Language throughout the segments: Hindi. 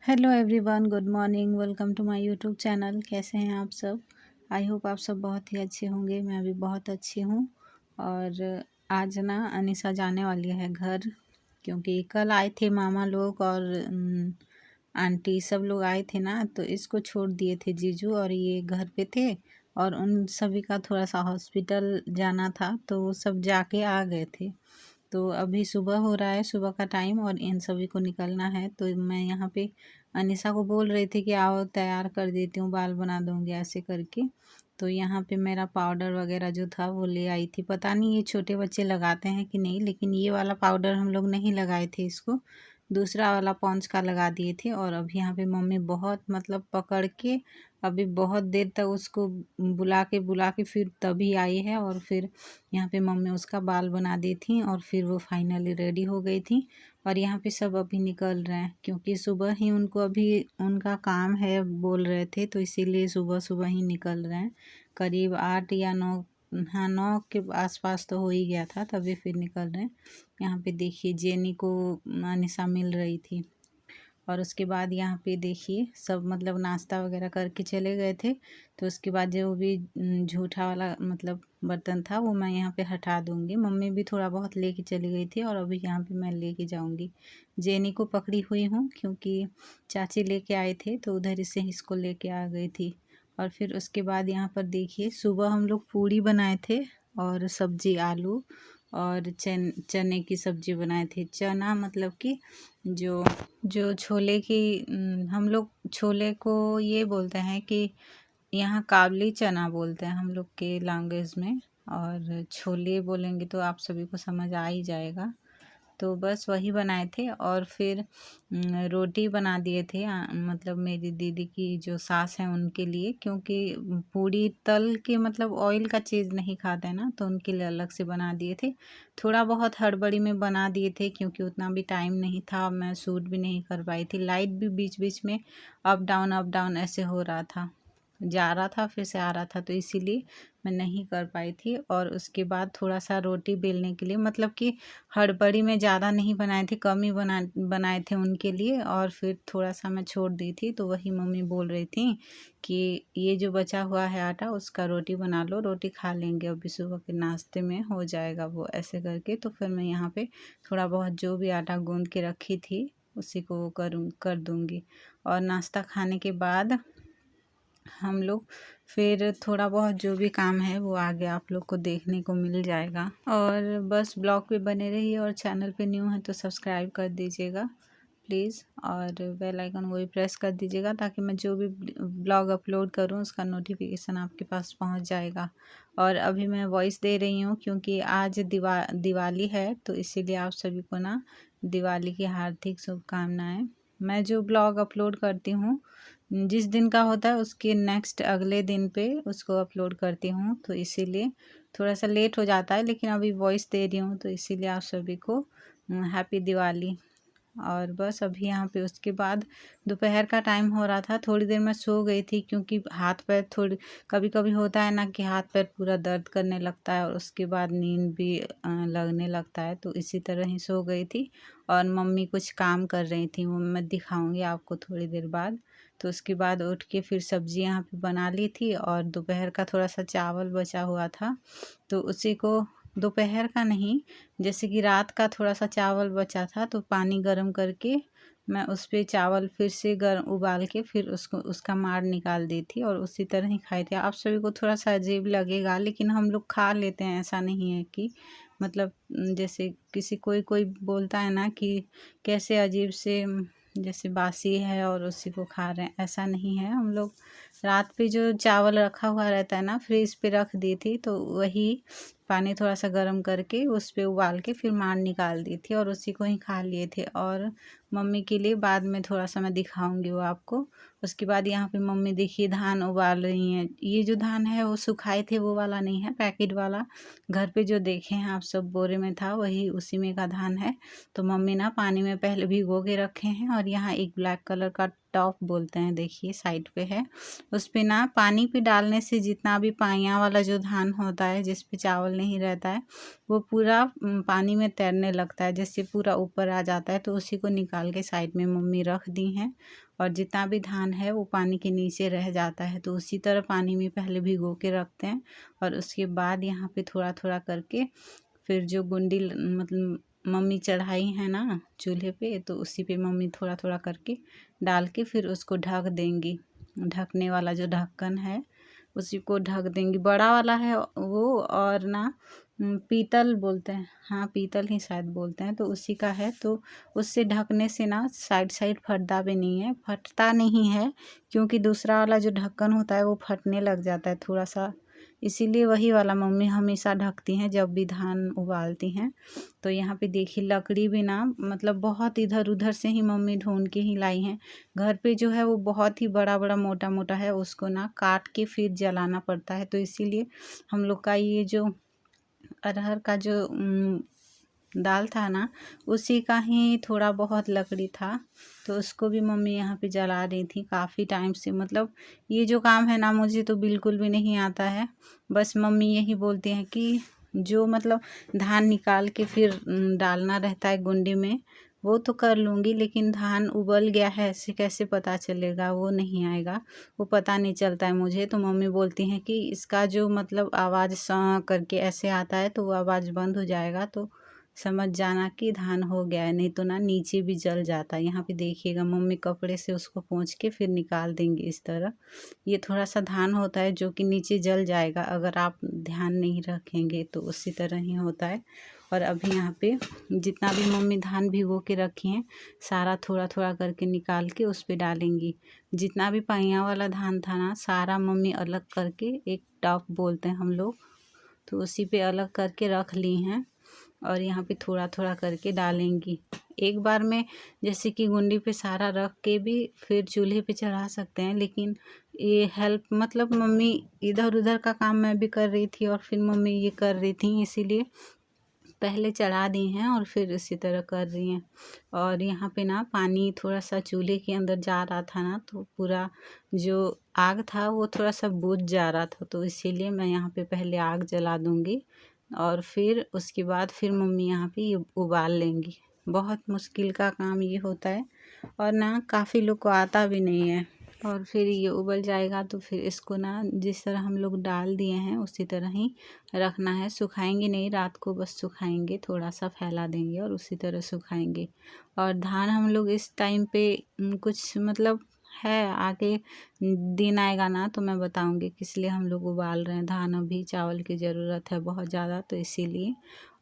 Hello everyone, good morning. Welcome to my YouTube channel. कैसे हैं आप सब? आई होप आप सब बहुत ही अच्छे होंगे। मैं भी बहुत अच्छी हूँ। और आज ना अनिशा जाने वाली है घर, क्योंकि कल आए थे मामा लोग और आंटी सब लोग आए थे ना, तो इसको छोड़ दिए थे जीजू और ये घर पे थे। और उन सभी का थोड़ा सा हॉस्पिटल जाना था, तो वो सब जाके आ गए थे। तो अभी सुबह हो रहा है, सुबह का टाइम, और इन सभी को निकलना है। तो मैं यहाँ पे अनिशा को बोल रही थी कि आओ तैयार कर देती हूँ, बाल बना दूँगी ऐसे करके। तो यहाँ पे मेरा पाउडर वगैरह जो था वो ले आई थी। पता नहीं ये छोटे बच्चे लगाते हैं कि नहीं, लेकिन ये वाला पाउडर हम लोग नहीं लगाए थे इसको, दूसरा वाला पॉन्च का लगा दिए थे। और अभी यहाँ पे मम्मी बहुत मतलब पकड़ के अभी बहुत देर तक उसको बुला के फिर तभी आई है। और फिर यहाँ पे मम्मी उसका बाल बना दी थी और फिर वो फाइनली रेडी हो गई थी। और यहाँ पे सब अभी निकल रहे हैं, क्योंकि सुबह ही उनको अभी उनका काम है बोल रहे थे, तो इसीलिए सुबह सुबह ही निकल रहे हैं। करीब 8 या 9, हाँ 9 के आसपास तो हो ही गया था, तभी फिर निकल रहे हैं। यहाँ पे देखिए जेनी को अनिशा मिल रही थी। और उसके बाद यहाँ पे देखिए सब मतलब नाश्ता वगैरह करके चले गए थे। तो उसके बाद जो भी झूठा वाला मतलब बर्तन था वो मैं यहाँ पे हटा दूँगी। मम्मी भी थोड़ा बहुत लेके चली गई थी और अभी यहाँ पे मैं लेके जाऊँगी। जेनी को पकड़ी हुई हूँ, क्योंकि चाची लेके आए थे तो उधर से इसको लेके आ गई थी। और फिर उसके बाद यहाँ पर देखिए सुबह हम लोग पूड़ी बनाए थे और सब्जी आलू और चने की सब्जी बनाए थे। चना मतलब कि जो जो छोले की हम लोग छोले को ये बोलते हैं कि यहाँ काबली चना बोलते हैं हम लोग के लैंग्वेज में, और छोले बोलेंगे तो आप सभी को समझ आ ही जाएगा। तो बस वही बनाए थे। और फिर रोटी बना दिए थे, मतलब मेरी दीदी की जो सास हैं उनके लिए, क्योंकि पूड़ी तल के मतलब ऑयल का चीज़ नहीं खाते हैं ना, तो उनके लिए अलग से बना दिए थे। थोड़ा बहुत हड़बड़ी में बना दिए थे, क्योंकि उतना भी टाइम नहीं था, मैं शूट भी नहीं कर पाई थी। लाइट भी बीच बीच में अप डाउन ऐसे हो रहा था, जा रहा था फिर से आ रहा था, तो इसीलिए मैं नहीं कर पाई थी। और उसके बाद थोड़ा सा रोटी बेलने के लिए मतलब कि हड़बड़ी में ज़्यादा नहीं बनाए थे, कम ही बनाए थे उनके लिए, और फिर थोड़ा सा मैं छोड़ दी थी। तो वही मम्मी बोल रही थी कि ये जो बचा हुआ है आटा उसका रोटी बना लो, रोटी खा लेंगे, अभी सुबह के नाश्ते में हो जाएगा वो, ऐसे करके। तो फिर मैं यहाँ पे थोड़ा बहुत जो भी आटा गूँध के रखी थी उसी को कर दूँगी। और नाश्ता खाने के बाद हम लोग फिर थोड़ा बहुत जो भी काम है वो आगे आप लोग को देखने को मिल जाएगा। और बस ब्लॉग पे बने रहिए, और चैनल पे न्यू है तो सब्सक्राइब कर दीजिएगा प्लीज़, और बेल आइकन वो भी प्रेस कर दीजिएगा, ताकि मैं जो भी ब्लॉग अपलोड करूं उसका नोटिफिकेशन आपके पास पहुंच जाएगा। और अभी मैं वॉइस दे रही हूं क्योंकि आज दिवाली है, तो इसीलिए आप सभी को ना दिवाली की हार्दिक शुभकामनाएं। मैं जो ब्लॉग अपलोड करती हूँ जिस दिन का होता है उसके नेक्स्ट अगले दिन पे उसको अपलोड करती हूँ, तो इसीलिए थोड़ा सा लेट हो जाता है, लेकिन अभी वॉइस दे रही हूँ, तो इसीलिए आप सभी को हैप्पी दिवाली। और बस अभी यहाँ पे उसके बाद दोपहर का टाइम हो रहा था, थोड़ी देर मैं सो गई थी, क्योंकि हाथ पैर थोड़ी कभी कभी होता है ना कि हाथ पैर पूरा दर्द करने लगता है और उसके बाद नींद भी लगने लगता है, तो इसी तरह ही सो गई थी। और मम्मी कुछ काम कर रही थी, वो मैं दिखाऊंगी आपको थोड़ी देर बाद। तो उसके बाद उठ के फिर सब्जी यहाँ पे बना ली थी, और दोपहर का थोड़ा सा चावल बचा हुआ था, तो उसी को दोपहर का नहीं, जैसे कि रात का थोड़ा सा चावल बचा था, तो पानी गर्म करके मैं उस पे चावल फिर से गर्म उबाल के फिर उसको उसका मार निकाल दी थी, और उसी तरह ही खाए थे। आप सभी को थोड़ा सा अजीब लगेगा, लेकिन हम लोग खा लेते हैं, ऐसा नहीं है कि मतलब जैसे किसी कोई कोई बोलता है ना कि कैसे अजीब से जैसे बासी है और उसी को खा रहे हैं, ऐसा नहीं है। हम लोग रात पे जो चावल रखा हुआ रहता है ना, फ्रीज पे रख दी थी, तो वही पानी थोड़ा सा गर्म करके उस पे उबाल के फिर मार निकाल दी थी, और उसी को ही खा लिए थे। और मम्मी के लिए बाद में थोड़ा सा मैं दिखाऊंगी वो आपको। उसके बाद यहाँ पे मम्मी देखिए धान उबाल रही हैं। ये जो धान है वो सुखाए थे, वो वाला नहीं है, पैकेट वाला। घर पे जो देखे हैं आप सब बोरे में था, वही उसी में का धान है। तो मम्मी ना पानी में पहले भिगो के रखे हैं, और यहाँ एक ब्लैक कलर का टॉप बोलते हैं, देखिए साइड पे है, उस पे ना पानी पे डालने से जितना भी पाइया वाला जो धान होता है जिस पे चावल बाल नहीं रहता है वो पूरा पानी में तैरने लगता है, जैसे पूरा ऊपर आ जाता है। तो उसी को निकाल के साइड में मम्मी रख दी हैं। और जितना भी धान है वो पानी के नीचे रह जाता है, तो उसी तरह पानी में पहले भिगो के रखते हैं। और उसके बाद यहाँ पे थोड़ा थोड़ा करके फिर जो गुंडी मतलब मम्मी चढ़ाई है ना चूल्हे पे, तो उसी पे मम्मी थोड़ा थोड़ा करके डाल के फिर उसको ढक देंगी। ढकने वाला जो ढक्कन है उसी को ढक देंगी, बड़ा वाला है वो। और ना पीतल बोलते हैं, हाँ पीतल ही शायद बोलते हैं, तो उसी का है। तो उससे ढकने से ना साइड साइड फटता भी नहीं है, फटता नहीं है क्योंकि दूसरा वाला जो ढक्कन होता है वो फटने लग जाता है थोड़ा सा, इसीलिए वही वाला मम्मी हमेशा ढकती हैं जब भी धान उबालती हैं। तो यहाँ पे देखिए लकड़ी भी ना मतलब बहुत इधर उधर से ही मम्मी ढूंढ के ही लाई हैं। घर पे जो है वो बहुत ही बड़ा बड़ा मोटा मोटा है, उसको ना काट के फिर जलाना पड़ता है। तो इसीलिए हम लोग का ये जो अरहर का जो दाल था ना उसी का ही थोड़ा बहुत लकड़ी था, तो उसको भी मम्मी यहाँ पे जला रही थी काफ़ी टाइम से। मतलब ये जो काम है ना मुझे तो बिल्कुल भी नहीं आता है, बस मम्मी यही बोलती हैं कि जो मतलब धान निकाल के फिर डालना रहता है गुंडी में वो तो कर लूँगी, लेकिन धान उबल गया है ऐसे कैसे पता चलेगा, वो नहीं आएगा, वो पता नहीं चलता है मुझे। तो मम्मी बोलती हैं कि इसका जो मतलब आवाज़ सा करके ऐसे आता है तो वो आवाज़ बंद हो जाएगा, तो समझ जाना कि धान हो गया है, नहीं तो ना नीचे भी जल जाता है। यहाँ पे देखिएगा मम्मी कपड़े से उसको पोंछ के फिर निकाल देंगे इस तरह। ये थोड़ा सा धान होता है जो कि नीचे जल जाएगा अगर आप ध्यान नहीं रखेंगे, तो उसी तरह ही होता है। और अभी यहाँ पे जितना भी मम्मी धान भिगो के रखी हैं सारा थोड़ा थोड़ा करके निकाल के उस पर डालेंगी। जितना भी पहिया वाला धान था ना सारा मम्मी अलग करके, एक टॉप बोलते हैं हम लोग, तो उसी पे अलग करके रख ली हैं। और यहाँ पे थोड़ा थोड़ा करके डालेंगी एक बार में, जैसे कि गुंडी पे सारा रख के भी फिर चूल्हे पे चढ़ा सकते हैं। लेकिन ये हेल्प मतलब मम्मी इधर उधर का काम मैं भी कर रही थी और फिर मम्मी ये कर रही थी, इसीलिए पहले चढ़ा दी हैं और फिर इसी तरह कर रही हैं। और यहाँ पे ना पानी थोड़ा सा चूल्हे के अंदर जा रहा था ना, तो पूरा जो आग था वो थोड़ा सा बुझ जा रहा था, तो इसीलिए मैं यहाँ पे पहले आग जला दूँगी और फिर उसके बाद फिर मम्मी यहाँ पे ये उबाल लेंगी। बहुत मुश्किल का काम ये होता है और ना काफ़ी लोग को आता भी नहीं है। और फिर ये उबल जाएगा तो फिर इसको ना जिस तरह हम लोग डाल दिए हैं उसी तरह ही रखना है, सुखाएंगे नहीं, रात को बस सुखाएंगे, थोड़ा सा फैला देंगे और उसी तरह सुखाएंगे। और धान हम लोग इस टाइम पे कुछ मतलब है आगे दिन आएगा ना तो मैं बताऊंगी किस लिए हम लोग उबाल रहे हैं धान, अभी चावल की ज़रूरत है बहुत ज़्यादा तो इसीलिए।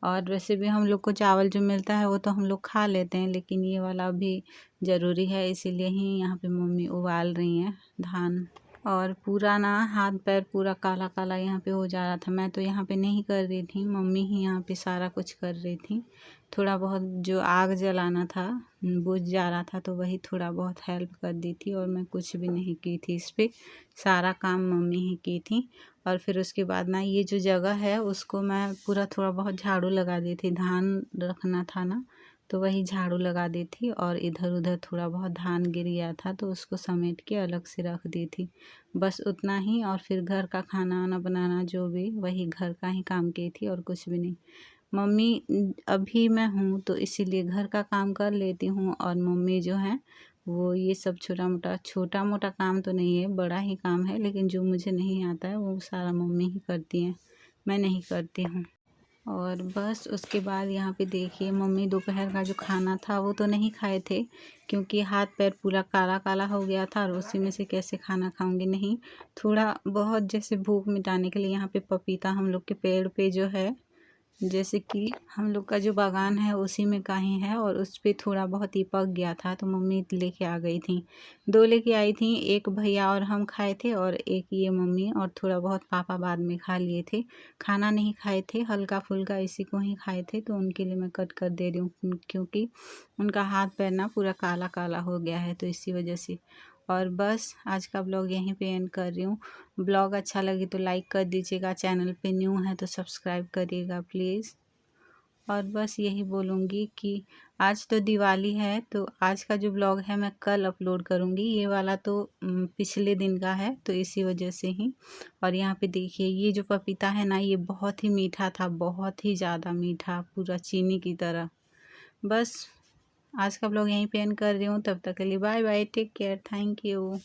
और वैसे भी हम लोग को चावल जो मिलता है वो तो हम लोग खा लेते हैं, लेकिन ये वाला भी ज़रूरी है, इसीलिए ही यहाँ पे मम्मी उबाल रही हैं धान। और पूरा ना हाथ पैर पूरा काला काला यहाँ पे हो जा रहा था, मैं तो यहाँ पे नहीं कर रही थी, मम्मी ही यहाँ पे सारा कुछ कर रही थी। थोड़ा बहुत जो आग जलाना था बुझ जा रहा था तो वही थोड़ा बहुत हेल्प कर दी थी, और मैं कुछ भी नहीं की थी इस पर, सारा काम मम्मी ही की थी। और फिर उसके बाद ना ये जो जगह है उसको मैं पूरा थोड़ा बहुत झाड़ू लगा दी थी, धान रखना था ना तो वही झाड़ू लगा दी थी। और इधर उधर थोड़ा बहुत धान गिर गया था तो उसको समेट के अलग से रख दी थी, बस उतना ही। और फिर घर का खाना वाना बनाना जो भी वही घर का ही काम की थी और कुछ भी नहीं। मम्मी अभी मैं हूँ तो इसीलिए घर का काम कर लेती हूँ, और मम्मी जो है वो ये सब छोटा मोटा काम तो नहीं है, बड़ा ही काम है, लेकिन जो मुझे नहीं आता है वो सारा मम्मी ही करती हैं, मैं नहीं करती हूँ। और बस उसके बाद यहाँ पे देखिए मम्मी दोपहर का जो खाना था वो तो नहीं खाए थे क्योंकि हाथ पैर पूरा काला काला हो गया था, और उसी में से कैसे खाना खाऊंगी, नहीं थोड़ा बहुत जैसे भूख मिटाने के लिए यहाँ पे पपीता हम लोग के पेड़ पे जो है, जैसे कि हम लोग का जो बागान है उसी में का ही है, और उस पर थोड़ा बहुत ही पक गया था तो मम्मी लेके आ गई थी, 2 लेके आई थी, एक भैया और हम खाए थे और एक ये मम्मी और थोड़ा बहुत पापा बाद में खा लिए थे। खाना नहीं खाए थे, हल्का फुल्का इसी को ही खाए थे, तो उनके लिए मैं कट कर दे रही हूँ क्योंकि उनका हाथ पैर ना पूरा काला काला हो गया है तो इसी वजह से। और बस आज का ब्लॉग यहीं पे एंड कर रही हूँ। ब्लॉग अच्छा लगे तो लाइक कर दीजिएगा, चैनल पे न्यू है तो सब्सक्राइब करिएगा प्लीज़। और बस यही बोलूँगी कि आज तो दिवाली है, तो आज का जो ब्लॉग है मैं कल अपलोड करूँगी। ये वाला तो पिछले दिन का है, तो इसी वजह से ही। और यहाँ पे देखिए ये जो पपीता है ना, ये बहुत ही मीठा था, बहुत ही ज़्यादा मीठा, पूरा चीनी की तरह। बस आज का ब्लॉग यहीं पे एंड कर रही हूँ। तब तक के लिए bye bye, take care, thank you.